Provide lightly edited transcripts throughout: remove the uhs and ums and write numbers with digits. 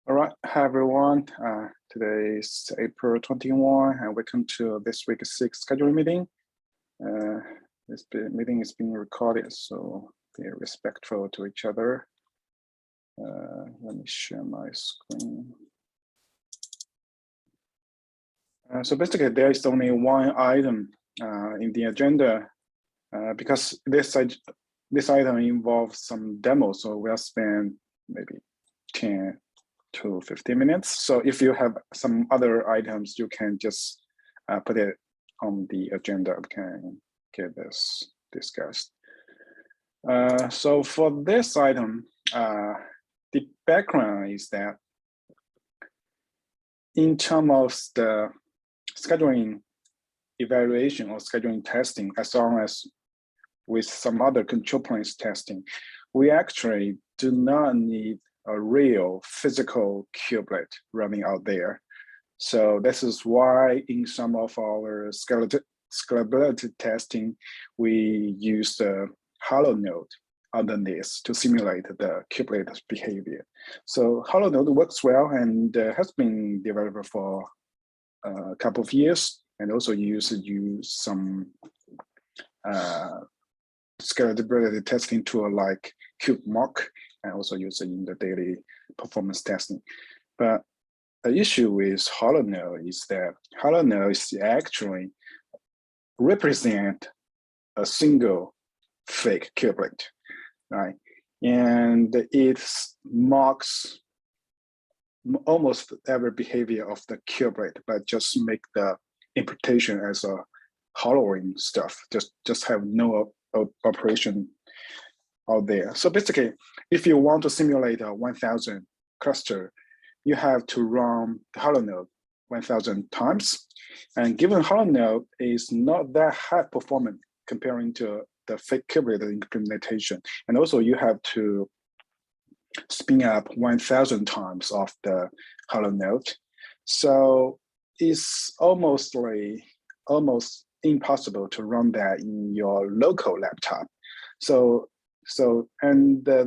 All right, hi everyone. Today is April 21, and welcome to this week's SIG scheduling meeting. This meeting is being recorded, so be respectful to each other. Let me share my screen. So basically, there is only one item in the agenda because this item involves some demo, so we'll spend maybe 10 to 15 minutes. So if you have some other items, you can just put it on the agenda. We can get this discussed. So for this item, the background is that in terms of the scheduling evaluation or scheduling testing, as long as with some other control planes testing, we actually do not need a real physical kubelet running out there. So this is why in some of our scalability testing, we use the hollow node underneath to simulate the kubelet behavior. So hollow node works well and has been developed for a couple of years, and also use some scalability testing tool like kubemock, and also use it in the daily performance testing. But the issue with hollow node is that hollow nodes actually represent a single fake kubelet, right? And it mocks almost every behavior of the kubelet, but just make the interpretation as a hollowing stuff, just have no operation out there. So basically, if you want to simulate a 1000 cluster, you have to run the hollow node 1000 times. And given hollow node is not that high performant comparing to the fake kubelet implementation, and also you have to spin up 1000 times of the hollow node. So it's almost impossible to run that in your local laptop.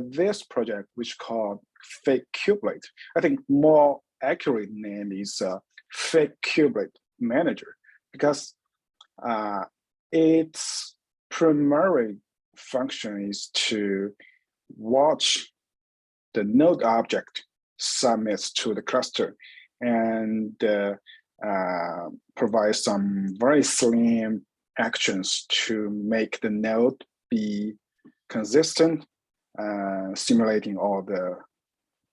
This project, which called fake-kubelet, I think more accurate name is fake-kubelet manager, because its primary function is to watch the node object submits to the cluster and provide some very slim actions to make the node be consistent, simulating all the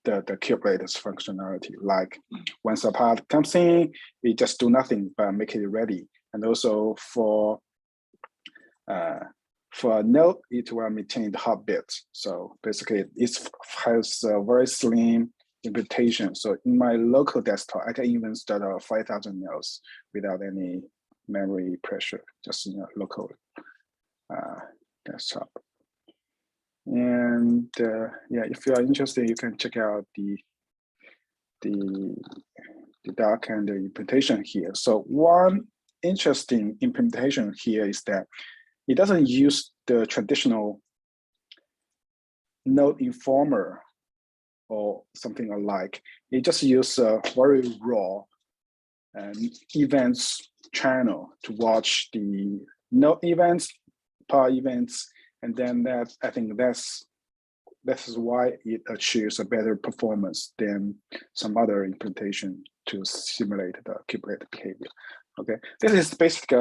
kubelet's functionality. Like once a part comes in, we just do nothing but make it ready. And also for a node, it will maintain the heartbeat. So basically, it has a very slim implementation. So in my local desktop, I can even start 5,000 nodes without any memory pressure, just in a local desktop. And yeah, if you are interested, you can check out the doc and the implementation here. So one interesting implementation here is that it doesn't use the traditional node informer or something alike. It just uses a very raw events channel to watch the node events, power events, and then I think this is why it achieves a better performance than some other implementation to simulate the kubelet behavior. Okay, this is basically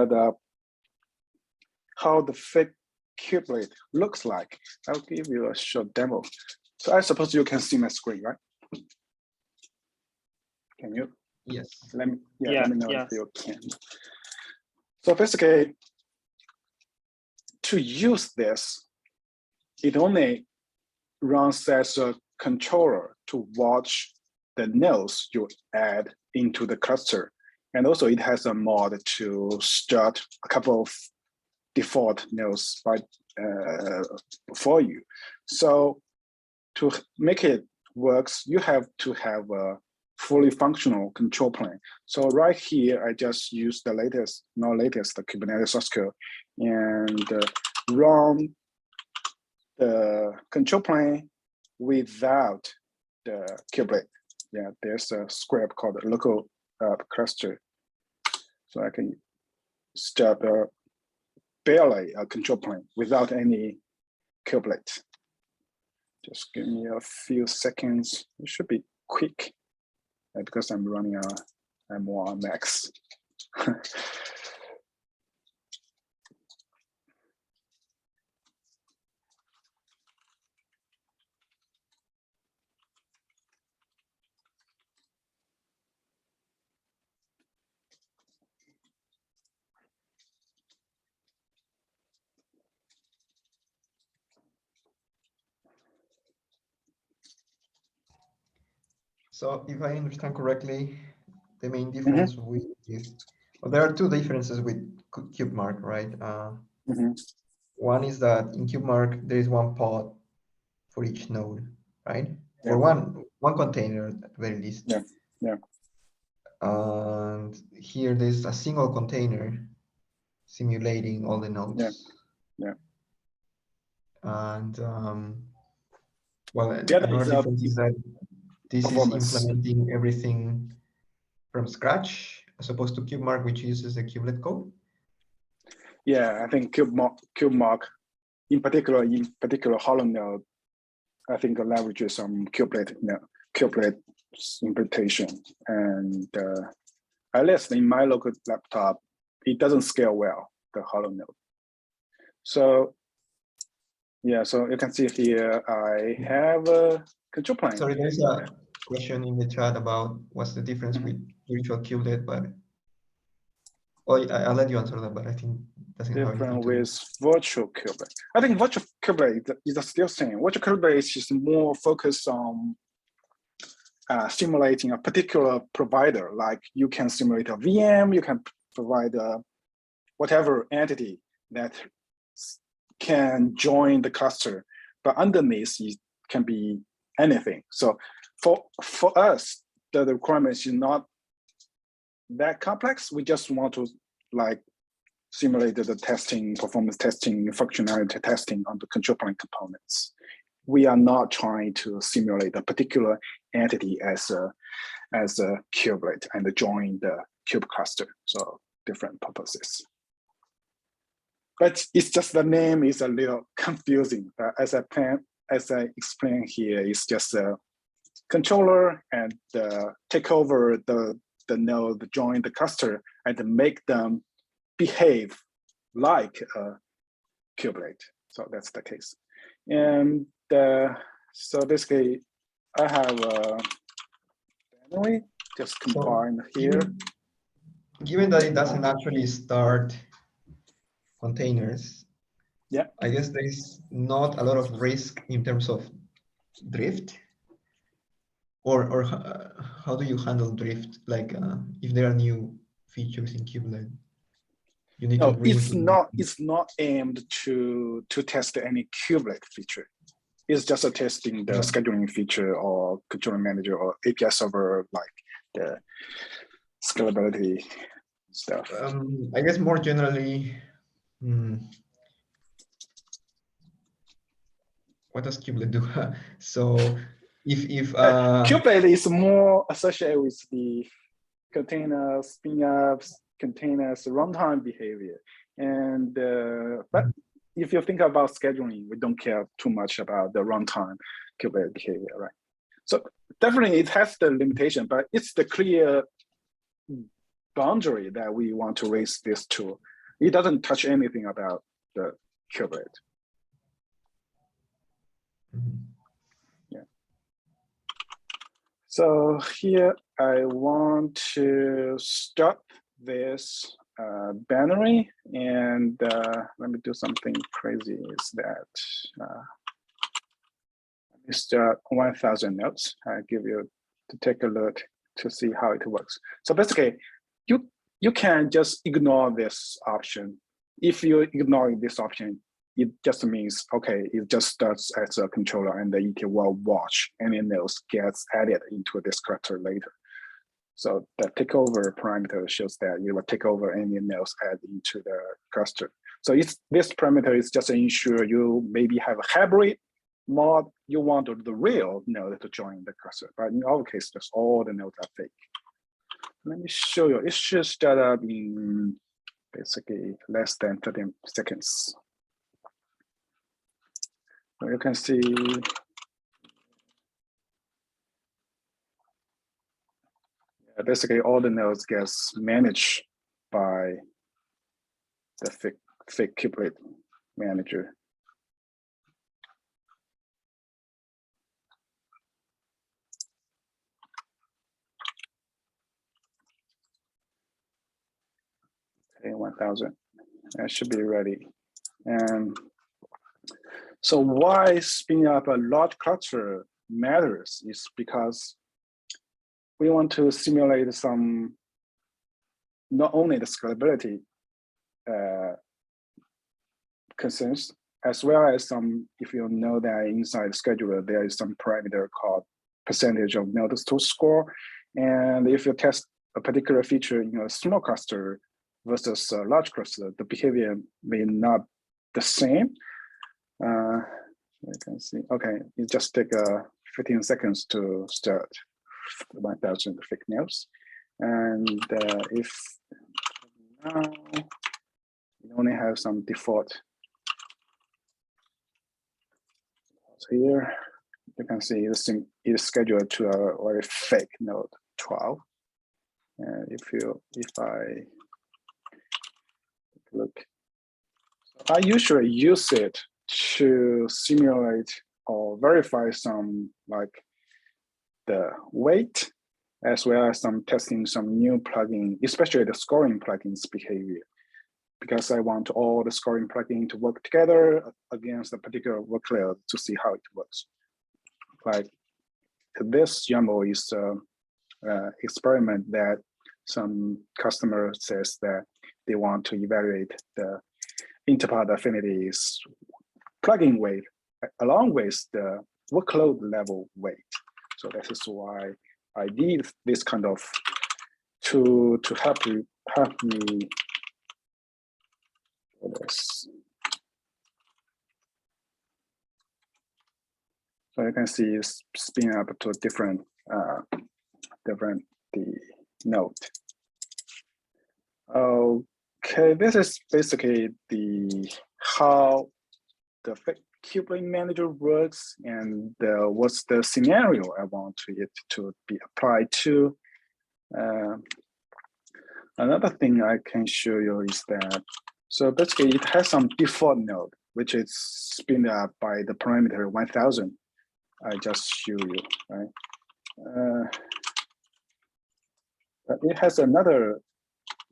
how the fake kubelet looks like. I'll give you a short demo. So I suppose you can see my screen, right? Can you? Yes. Let me know if you can. So basically, to use this, it only runs as a controller to watch the nodes you add into the cluster. And also it has a mod to start a couple of default nodes for you. So to make it works, you have to have a fully functional control plane. So right here, I just use the Kubernetes source code and run the control plane without the kubelet. yeah, there's a script called local cluster. So I can start barely a control plane without any kubelet. Just give me a few seconds. It should be quick because I'm running a M1 Max. So if I understand correctly, the main difference with, well, there are two differences with KubeMark, right? One is that in KubeMark, there is one pod for each node, right? Yeah. Or one container at the very least. Yeah, yeah. And here there's a single container simulating all the nodes. Yeah, yeah. And well, The other another is difference is that this performance. is implementing everything from scratch, as opposed to KubeMark, which uses the kubelet code. Yeah, I think KubeMark, in particular Hollow Node, I think leverages some kubelet implementation, and at least in my local laptop, it doesn't scale well, the Hollow Node. So yeah, so you can see here I have a control plane. Sorry, there's a question in the chat about what's the difference with virtual kubelet, but I'll let you answer that, but I think it doesn't have anything Different to do with virtual kubelet. I think virtual kubelet is still same. Virtual kubelet is just more focused on simulating a particular provider. Like you can simulate a VM, you can provide whatever entity that can join the cluster, but underneath it can be anything. So for us, the requirements is not that complex. We just want to like simulate the testing, performance testing, functionality testing on the control plane components. We are not trying to simulate a particular entity as a kubelet and join the kube cluster. So different purposes. But it's just the name is a little confusing. As I explained here, it's just a controller and take over the node, join the cluster, and make them behave like a kubelet. So that's the case. And so basically, I have anyway, just combine here. Given that it doesn't actually start containers, yeah, I guess there is not a lot of risk in terms of drift. Or how do you handle drift? Like if there are new features in kubelet, you need to re-implement. It's not aimed to test any kubelet feature. It's just a testing the scheduling feature or control manager or API server, like the scalability stuff. I guess more generally, what does kubelet do? So if kubelet is more associated with the container spin-ups, containers runtime behavior, and but if you think about scheduling, we don't care too much about the runtime kubelet behavior, right? So definitely it has the limitation, but it's the clear boundary that we want to raise this tool. It doesn't touch anything about the kubelet. Yeah. So here I want to start this binary, and let me do something crazy. Is that let me start 1,000 nodes. I give you to take a look to see how it works. So basically, you can just ignore this option. If you ignore this option, it just means, okay, it just starts as a controller and it will watch any nodes gets added into this cluster later. So the takeover parameter shows that you will take over any nodes added into the cluster. So this parameter is just to ensure you maybe have a hybrid mod, you want the real node to join the cluster. But in our case, just all the nodes are fake. Let me show you. It should start up in basically less than 13 seconds. So you can see basically all the nodes gets managed by the fake-kubelet manager. Okay, 1000. That should be ready. And so why spinning up a large cluster matters is because we want to simulate some, not only the scalability concerns, as well as some, if you know that inside the scheduler, there is some parameter called percentage of nodes to score. And if you test a particular feature in a small cluster versus a large cluster, the behavior may not the same. You can see, okay, it just take 15 seconds to start 1000 fake nodes. And if now you only have some default here, you can see it's scheduled to a very fake node 12. And if I look, I usually use it to simulate or verify some like the weight, as well as some testing some new plugin, especially the scoring plugins behavior, because I want all the scoring plugin to work together against a particular workload to see how it works. Like this YAML is an experiment that some customer says that they want to evaluate the interpart affinities plugin weight along with the workload level weight. So that is why I need this kind of to help me with this. So you can see it's spin up to different the node. Okay, this is basically how the fake-kubelet manager works, and what's the scenario I want it to be applied to. Another thing I can show you is that, so basically it has some default node, which is spin up by the parameter 1000. I just show you, right? But it has another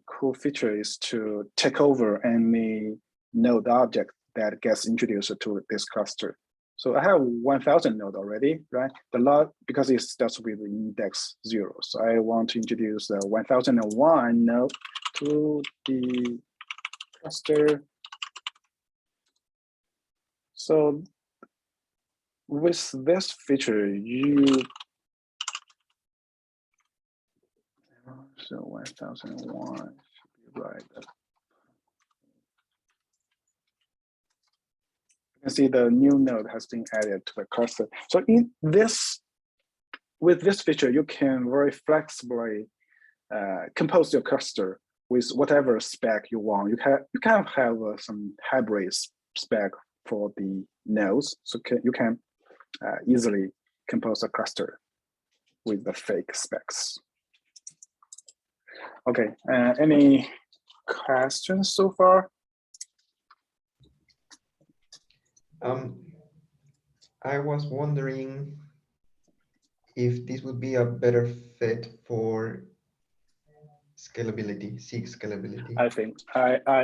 cool feature is to take over any node object that gets introduced to this cluster. So I have 1000 node already, right? The lot, because it starts with index 0. So I want to introduce the 1001 node to the cluster. So with this feature, so 1001 should be right. You can see the new node has been added to the cluster. So with this feature, you can very flexibly compose your cluster with whatever spec you want. You can have some hybrid spec for the nodes, so you can easily compose a cluster with the fake specs. Okay, any questions so far? I was wondering if this would be a better fit for scalability, SIG scalability. I think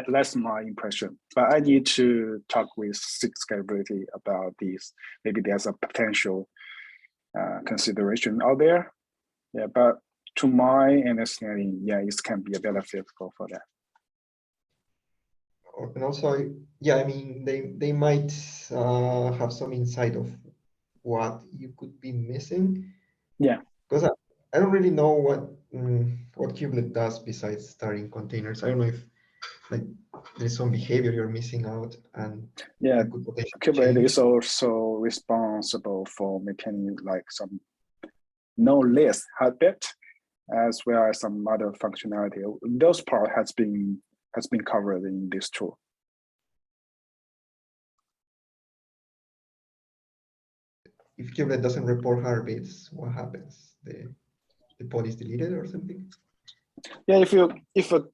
that's my impression, but I need to talk with SIG scalability about these. Maybe there's a potential consideration out there. Yeah, but to my understanding, yeah, it can be a better fit for that. And also, yeah, I mean, they might have some insight of what you could be missing. Yeah, because I don't really know what kubelet does besides starting containers. I don't know if like there's some behavior you're missing out, and yeah, you could potentially Kubernetes change. is also responsible for maintaining like some no list heartbeat, as well as some other functionality. Those part has been covered in this tool. If kubelet doesn't report heartbeats, what happens? The pod is deleted or something? Yeah, if a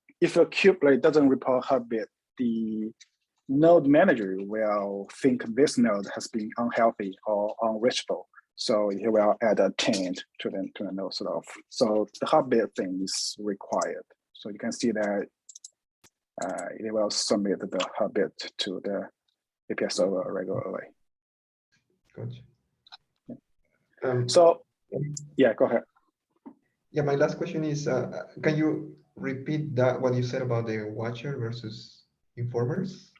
kubelet doesn't report heartbeat, the node manager will think this node has been unhealthy or unreachable. So he will add a taint to the node sort of. So the heartbeat thing is required. So you can see that it will submit the heartbeat to the API server regularly. Gotcha. So yeah, go ahead. Yeah, my last question is, can you repeat what you said about the watcher versus informers?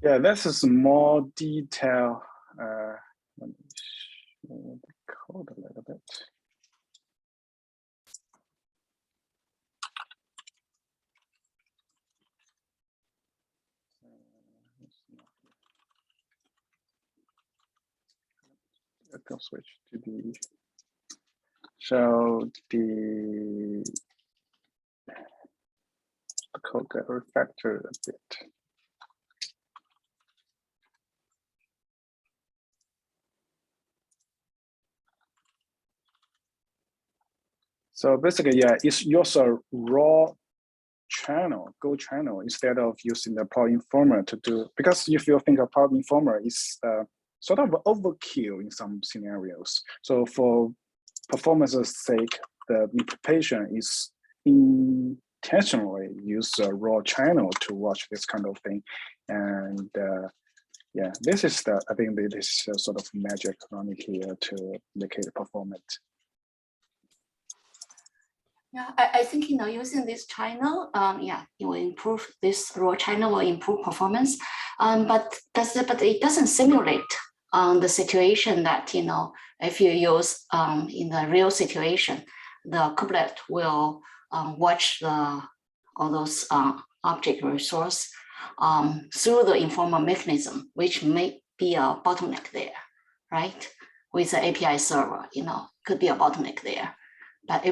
Yeah, this is more detail. Let me show the code a little bit. I'll switch to the the code got refactored a bit. So basically, yeah, it's use a raw channel, Go channel, instead of using the pod informer to do, because if you think a pod informer is sort of overkill in some scenarios. So for performance's sake, the implementation is intentionally use a raw channel to watch this kind of thing. And yeah, this is I think this is sort of magic running here to make it performant. Yeah, I think using this channel, yeah, it will improve this raw channel will improve performance. But it doesn't simulate the situation that if you use in the real situation, the kubelet will watch all those object resource through the informal mechanism, which may be a bottleneck there, right? With the API server, could be a bottleneck there. But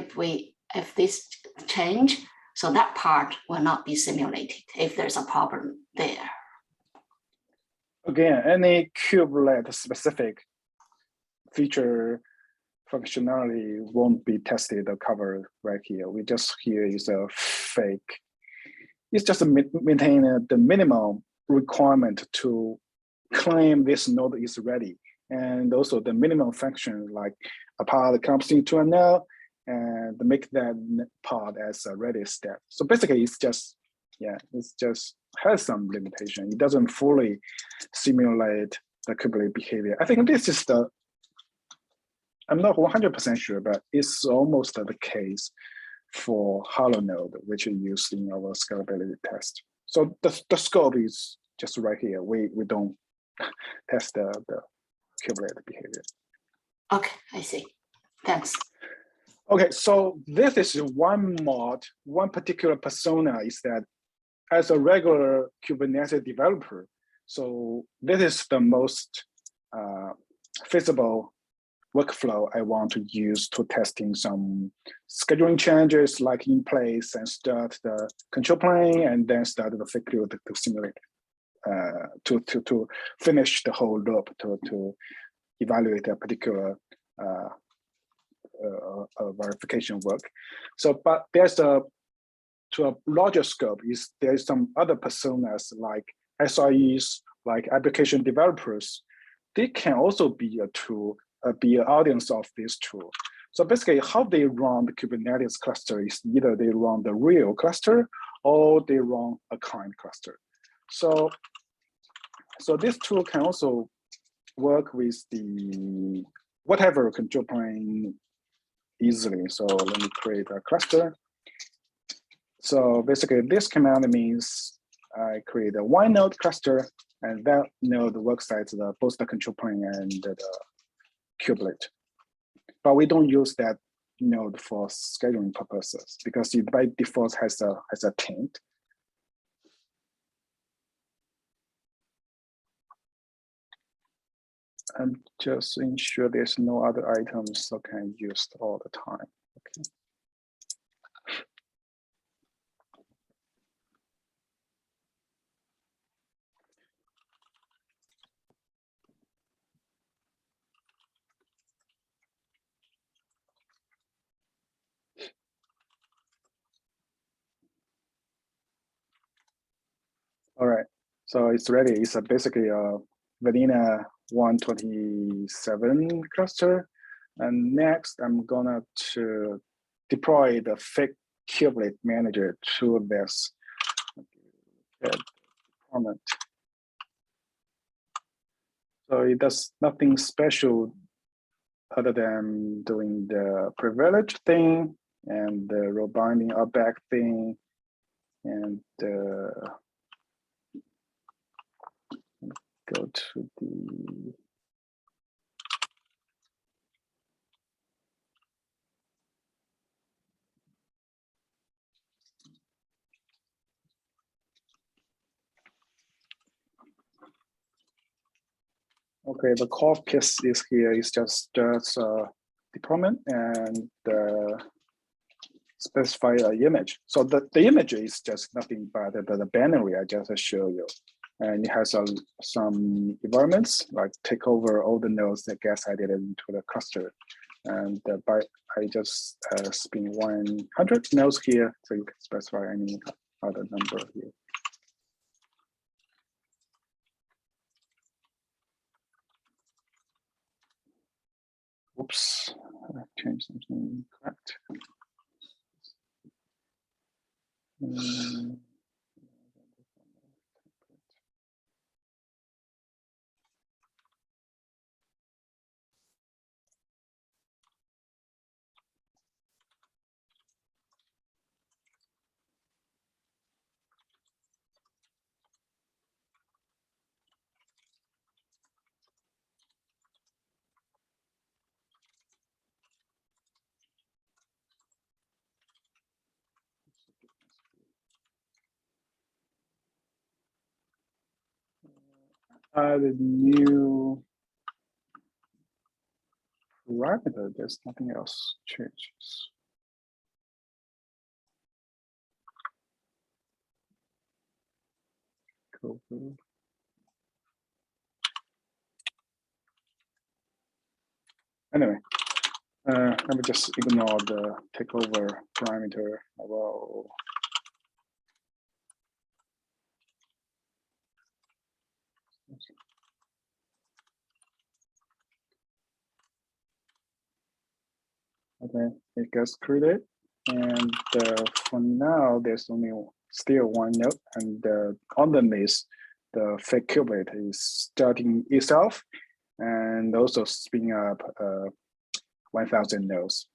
if this change, so that part will not be simulated if there's a problem there. Again, any kubelet specific feature functionality won't be tested or covered right here. We just here is a fake. It's just maintain the minimum requirement to claim this node is ready, and also the minimum function like a pod comes into a node and make that pod as a ready step. So basically, it's just has some limitation. It doesn't fully simulate the kubelet behavior. I think this is I'm not 100% sure, but it's almost the case for Hollow node, which is used in our scalability test. So the scope is just right here. We don't test the kubelet behavior. Okay, I see. Thanks. Okay, so this is one mod, one particular persona is that as a regular Kubernetes developer, so this is the most feasible workflow I want to use to testing some scheduling changes like in place and start the control plane and then start the fake-kubelet to simulate, to finish the whole loop to evaluate a particular verification work. So, but there's to a larger scope is there's some other personas like SIEs, like application developers. They can also be a tool, be an audience of this tool. So basically how they run the Kubernetes cluster is either they run the real cluster or they run a client cluster. So this tool can also work with the whatever control plane easily. So let me create a cluster. So basically this command means I create a one node cluster and that node works as both the control plane and the kubelet. But we don't use that node for scheduling purposes because it by default has a taint. I'm just ensure there's no other items that can be used all the time. Okay. All right, so it's ready. It's basically a vanilla 127 cluster. And next, I'm gonna to deploy the fake-kubelet manager to this deployment. So it does nothing special other than doing the privilege thing and the row binding up back thing and go to the okay, the core piece is here. It's just deployment and specify an image. So the image is just nothing but the binary I just showed you. And it has some environments like take over all the nodes that gets added into the cluster. And I just spin 100 nodes here, so you can specify any other number here. Oops, I changed something correct. The new parameter, there's nothing else changes. Cool. Anyway, let me just ignore the takeover parameter. Well, okay, it gets created, and for now there's only still one node, and underneath the fake-kubelet is starting itself, and also spinning up 1,000 nodes.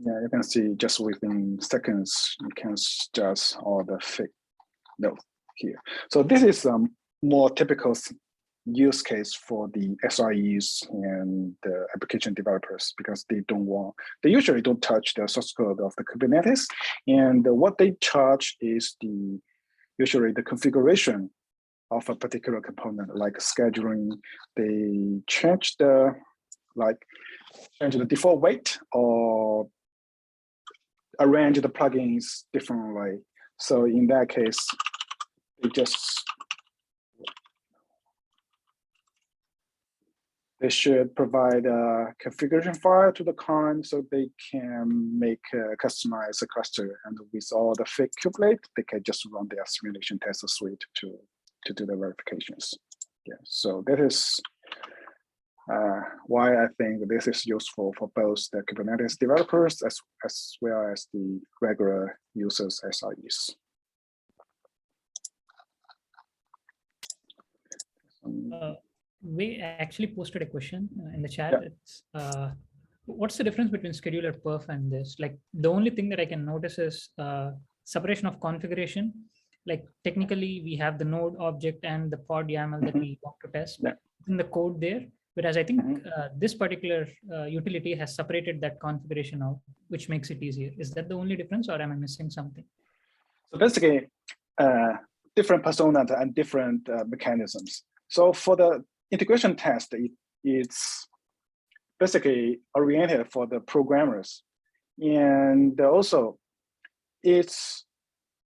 Yeah, you can see just within seconds you can adjust all the fake nodes here. So this is a more typical use case for the SREs and the application developers, because they usually don't touch the source code of the Kubernetes, and what they touch is usually the configuration of a particular component, like scheduling. They change the default weight or arrange the plugins differently. So in that case, they should provide a configuration file to the client so they can customize a cluster, and with all the fake-kubelet, they can just run their simulation test suite to do the verifications. Yeah, so that is why I think this is useful for both the Kubernetes developers as well as the regular users, SREs. We actually posted a question in the chat. Yeah. It's, what's the difference between scheduler perf and this? Like, the only thing that I can notice is separation of configuration. Like, technically, we have the node object and the pod YAML that we want to test in the code there. Whereas I think this particular utility has separated that configuration out, which makes it easier. Is that the only difference, or am I missing something? So basically, different personas and different mechanisms. So for the integration test, it's basically oriented for the programmers. And also it's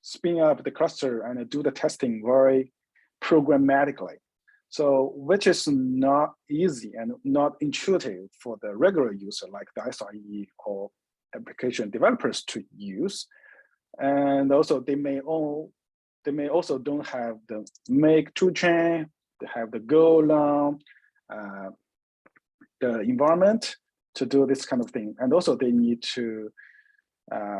spin up the cluster and do the testing very programmatically. So which is not easy and not intuitive for the regular user like the SRE or application developers to use. And also they may also don't have the make toolchain, they have the Golang, the environment to do this kind of thing. And also they need to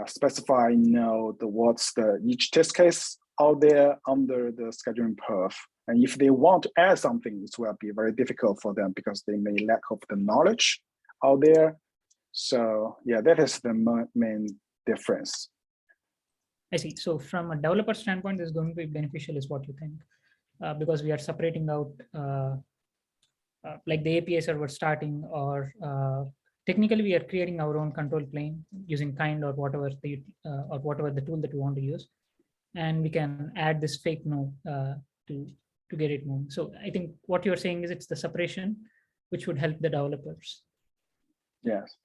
specify, what's the each test case out there under the scheduling perf. And if they want to add something, it will be very difficult for them because they may lack of the knowledge out there. So yeah, that is the main difference. I see. So from a developer standpoint, this is going to be beneficial is what you think, because we are separating out like the API server starting, or technically we are creating our own control plane using kind or whatever the tool that we want to use. And we can add this fake node to get it moving. So I think what you're saying is it's the separation which would help the developers. Yes.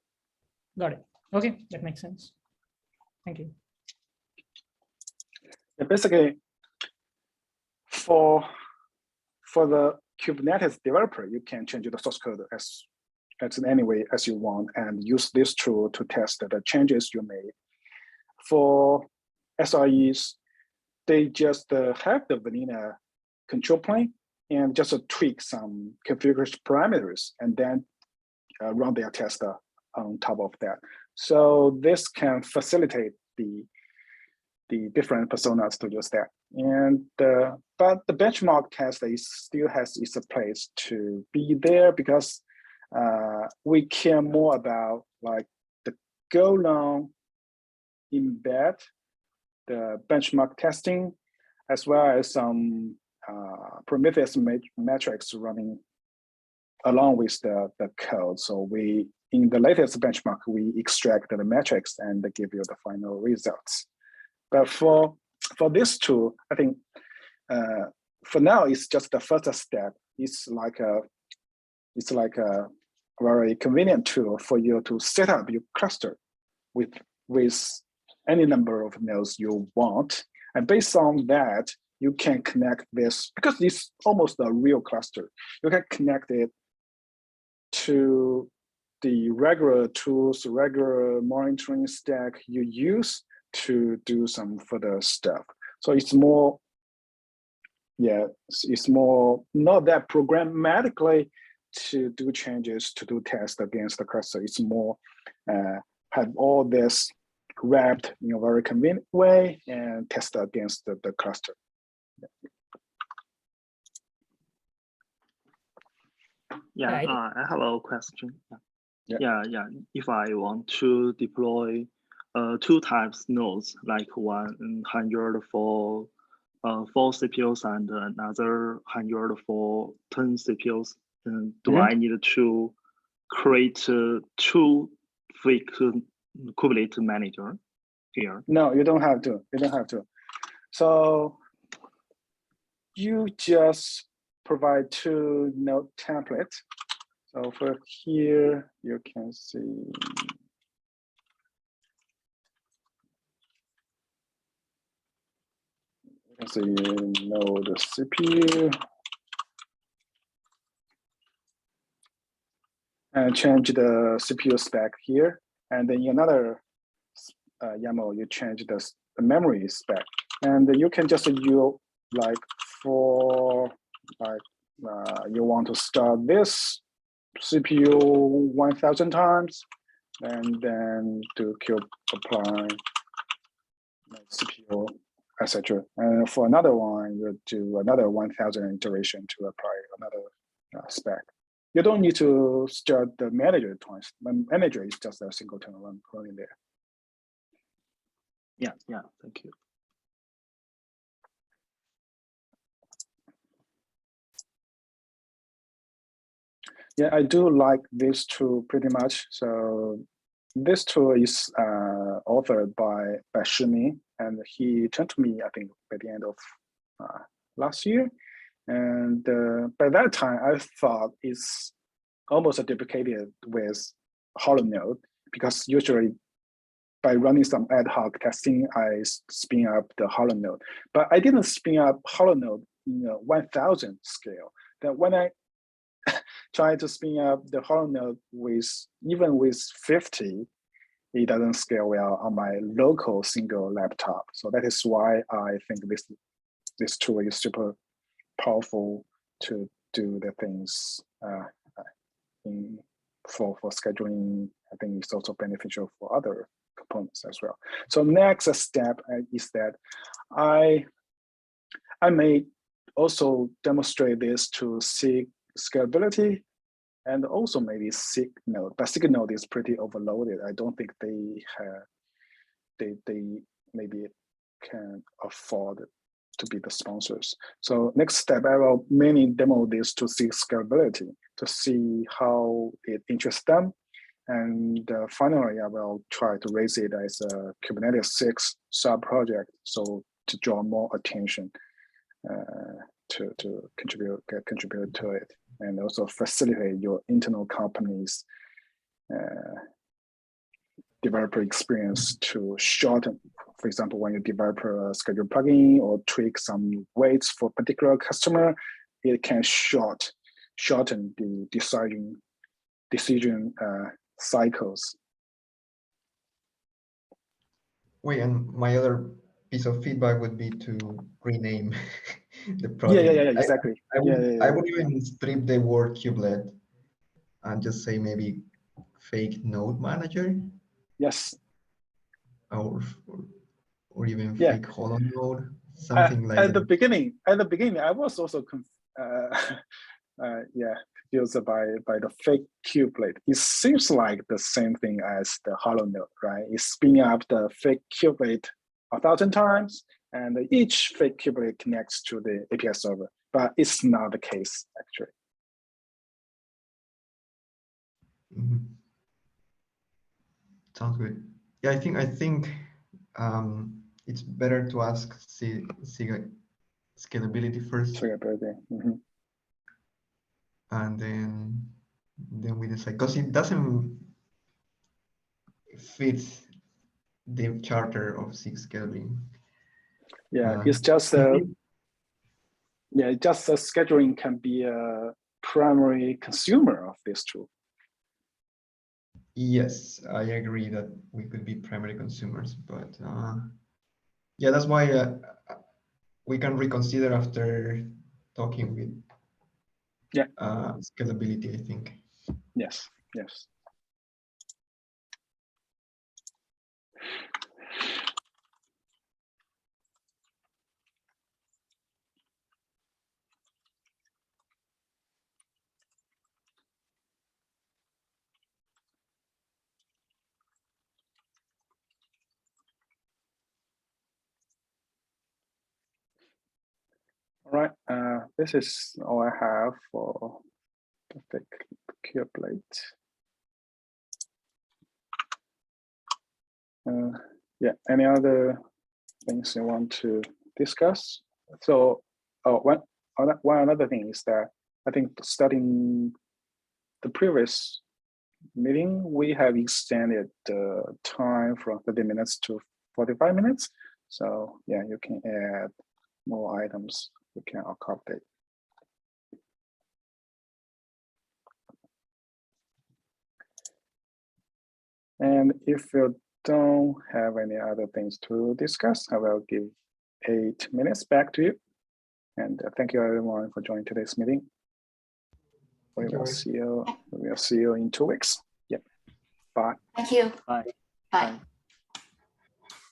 Got it. Okay, that makes sense. Thank you. Yeah, basically, for the Kubernetes developer, you can change the source code as in any way as you want and use this tool to test the changes you made. For SREs, they just have the vanilla control plane and just tweak some configuration parameters and then run their test on top of that. So this can facilitate the different personas to use that. And but the benchmark test still has its place to be there because we care more about like the Golang embed, the benchmark testing, as well as some Prometheus metrics running along with the code. So in the latest benchmark, we extract the metrics and give you the final results. But for this tool, I think for now it's just the first step. It's like a very convenient tool for you to set up your cluster with any number of nodes you want, and based on that, you can connect this because it's almost a real cluster. You can connect it to the regular tools, regular monitoring stack you use to do some further stuff. So it's more, it's more not that programmatically to do changes, to do tests against the cluster. It's more have all this wrapped in a very convenient way and test against the cluster. Yeah, I have a question. Yeah. If I want to deploy 2 types nodes, like 100 for 4 CPUs and another 100 for 10 CPUs, do I need to create 2 fake-kubelet manager here? No, you don't have to. You don't have to. So you just provide 2 node templates. So for here, you can see. You can see node CPU. And change the CPU spec here. And then in another YAML, you change the memory spec. And you can just use like you want to start this CPU 1,000 times, and then do kube apply CPU, etc. And for another one, you do another 1,000 iteration to apply another spec. You don't need to start the manager twice. The manager is just a single turn running there. Yeah, thank you. Yeah, I do like this tool pretty much. So this tool is authored by Shimi, and he turned to me, I think, by the end of last year. And by that time, I thought it's almost duplicated with Hollow Node, because usually by running some ad hoc testing, I spin up the Hollow Node. But I didn't spin up Hollow Node in a 1000 scale. That when I try to spin up the Hollow Node even with 50, it doesn't scale well on my local single laptop. So that is why I think this tool is super powerful to do the things for scheduling. I think it's also beneficial for other components as well. So next step is that I may also demonstrate this to SIG scalability and also maybe SIG node, but SIG node is pretty overloaded. I don't think they maybe can afford to be the sponsors. So next step, I will mainly demo this to SIG scalability to see how it interests them. And finally, I will try to raise it as a Kubernetes 6 sub-project, so to draw more attention to contribute to it, and also facilitate your internal company's developer experience to shorten. For example, when you develop a schedule plugin or tweak some weights for particular customer, it can shorten the decision cycles. Wait, and my other piece of feedback would be to rename the project. Yeah, exactly. I would even strip the word kubelet and just say maybe fake node manager. Yes. Or even fake hollow node, something like at that. the beginning, I was also confused by the fake kubelet. It seems like the same thing as the hollow node, right? It's spinning up the fake kubelet 1,000 times, and each fake kubelet connects to the API server, but it's not the case actually. Sounds good. Yeah, I think it's better to ask scalability first. Scalability. And then we decide, because it doesn't fit the charter of SIG scaling. Yeah, it's just just scheduling can be a primary consumer of this tool. Yes, I agree that we could be primary consumers, but yeah, that's why we can reconsider after talking with scalability, I think. Yes. All right, this is all I have for the fake-kubelet. Any other things you want to discuss? So, one another thing is that I think starting the previous meeting, we have extended the time from 30 minutes to 45 minutes. So yeah, you can add more items we can accommodate. And if you don't have any other things to discuss, I will give 8 minutes back to you. And thank you everyone for joining today's meeting. We will see you in 2 weeks. Yep. Bye. Thank you. Bye. Bye.